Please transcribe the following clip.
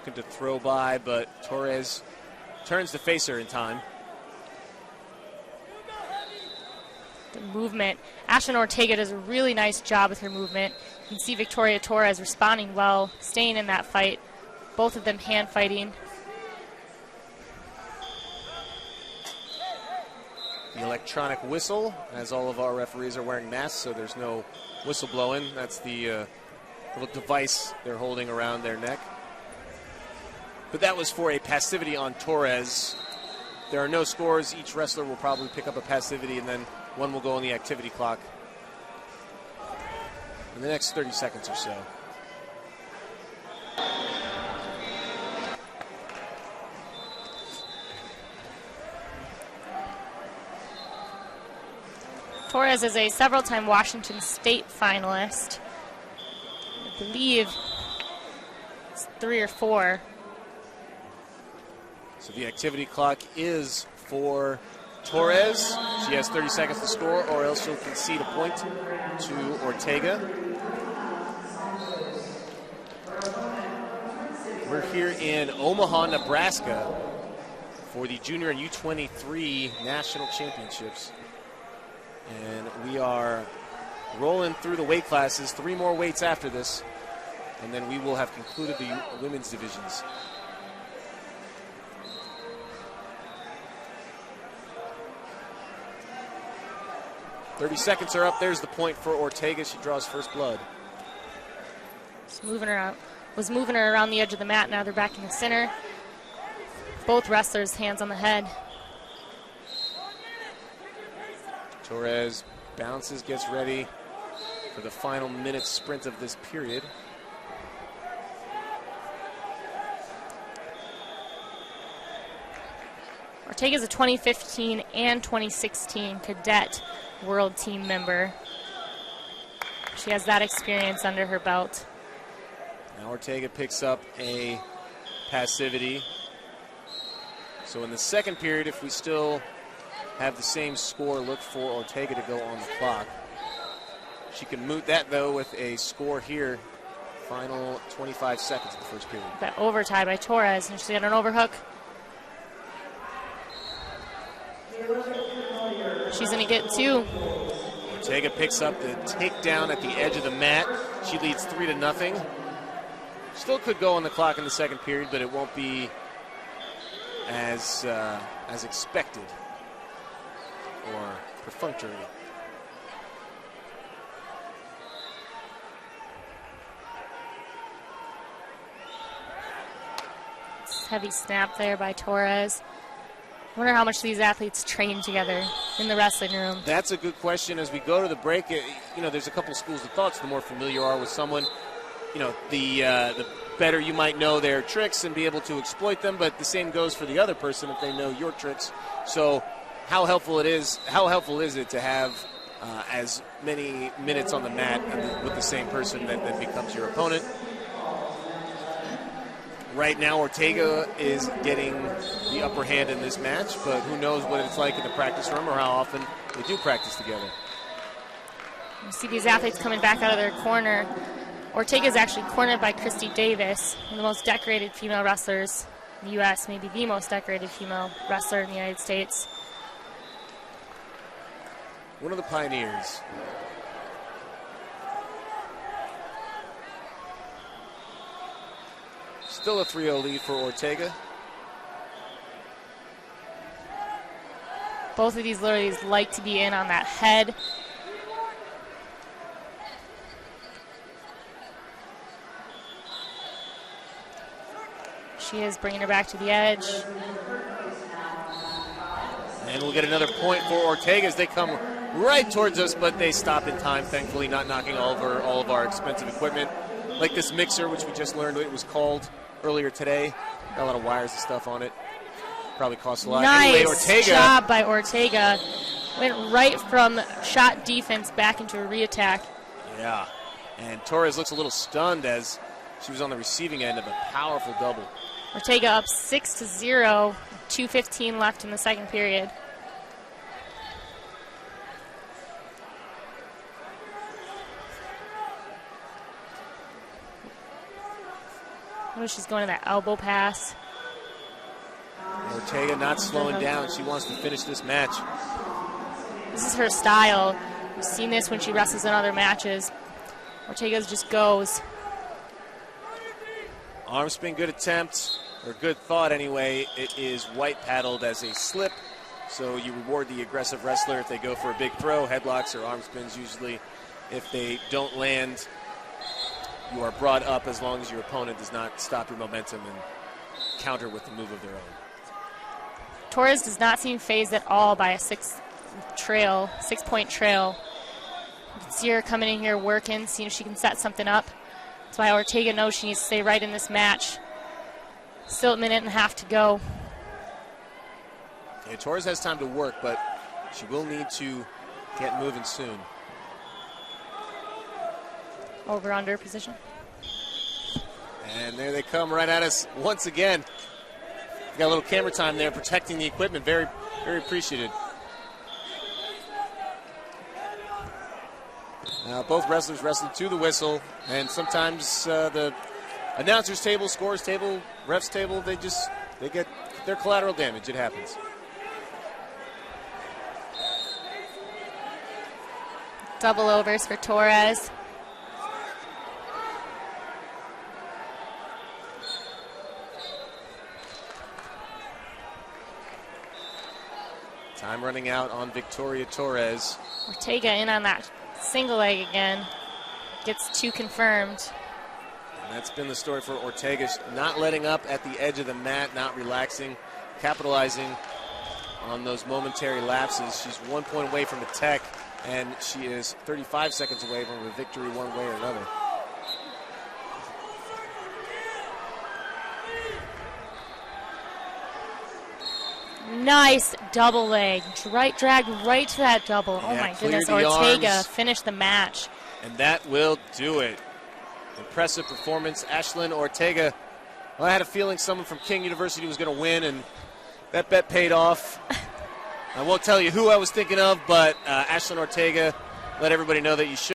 looking to throw by, but Torres turns to face her in time. The movement. Ashlyn Ortega does a really nice job with her movement. You can see Victoria Torres responding well, staying in that fight. Both of them hand fighting. The electronic whistle, as all of our referees are wearing masks, so there's no whistle blowing. That's the little device they're holding around their neck. But that was for a passivity on Torres. There are no scores. Each wrestler will probably pick up a passivity, and then one will go on the activity clock in the next 30 seconds or so. Torres is a several-time Washington State finalist. I believe it's 3 or 4. So the activity clock is for Torres. She has 30 seconds to score, or else she'll concede a point to Ortega. We're here in Omaha, Nebraska for the Junior and U23 National Championships. And we are rolling through the weight classes, 3 more weights after this, and then we will have concluded the women's divisions. "30 seconds are up. There's the point for Ortega. She draws first blood. Just moving her out. Was moving her around the edge of the mat. Now they're back in the center. Both wrestlers hands on the head. Torres bounces, gets ready for the final minute sprint of this period. Ortega's a 2015 and 2016 cadet world team member. She has that experience under her belt. Now Ortega picks up a passivity. So in the second period, if we still have the same score, look for Ortega to go on the clock. She can moot that, though, with a score here. Final 25 seconds of the first period. That overtie by Torres, and she's got an overhook. She's going to get 2. Ortega picks up the takedown at the edge of the mat. She leads 3-0. Still could go on the clock in the second period, but it won't be as expected or perfunctory. Heavy snap there by Torres. I wonder how much these athletes train together in the wrestling room. That's a good question. As we go to the break, there's a couple schools of thoughts. The more familiar you are with someone, the better you might know their tricks and be able to exploit them. But the same goes for the other person if they know your tricks. So, how helpful is it to have as many minutes on the mat with the same person that then becomes your opponent? Right now, Ortega is getting the upper hand in this match, but who knows what it's like in the practice room or how often they do practice together. You see these athletes coming back out of their corner. Ortega is actually cornered by Christy Davis, one of the most decorated female wrestlers in the U.S., maybe the most decorated female wrestler in the United States. One of the pioneers. Still a 3-0 lead for Ortega. Both of these ladies like to be in on that head. She is bringing her back to the edge. And we'll get another point for Ortega as they come right towards us, but they stop in time, thankfully, not knocking over all of our expensive equipment. Like this mixer, which we just learned it was called earlier today. Got a lot of wires and stuff on it. Probably cost a lot. Nice anyway, Ortega, job by Ortega. Went right from shot defense back into a re-attack. Yeah. And Torres looks a little stunned as she was on the receiving end of a powerful double. Ortega up 6-0. 2:15 left in the second period. Notice she's going to that elbow pass. Ortega not slowing down. She wants to finish this match. This is her style. We've seen this when she wrestles in other matches. Ortega just goes. Arm spin, good attempt, or good thought anyway. It is white paddled as a slip, so you reward the aggressive wrestler if they go for a big throw. Headlocks or arm spins usually, if they don't land, you are brought up as long as your opponent does not stop your momentum and counter with the move of their own. Torres does not seem phased at all by a 6-point trail. You can see her coming in here working, seeing if she can set something up. That's why Ortega knows she needs to stay right in this match. Still a minute and a half to go. Yeah, Torres has time to work, but she will need to get moving soon. Over-under position. And there they come right at us once again. Got a little camera time there, protecting the equipment. Very, very appreciated. Both wrestlers wrestled to the whistle, and sometimes the announcer's table, scores table, ref's table, they get their collateral damage. It happens. Double overs for Torres. Time running out on Victoria Torres. Ortega in on that single leg again. Gets 2 confirmed. And that's been the story for Ortega. Not letting up at the edge of the mat, not relaxing, capitalizing on those momentary lapses. She's 1 point away from a tech, and she is 35 seconds away from a victory one way or another. Nice double leg. Dragged right to that double. Yeah, oh my goodness, Ortega arms. Finished the match. And that will do it. Impressive performance. Ashlyn Ortega. Well, I had a feeling someone from King University was going to win, and that bet paid off. I won't tell you who I was thinking of, but Ashlyn Ortega let everybody know that you should.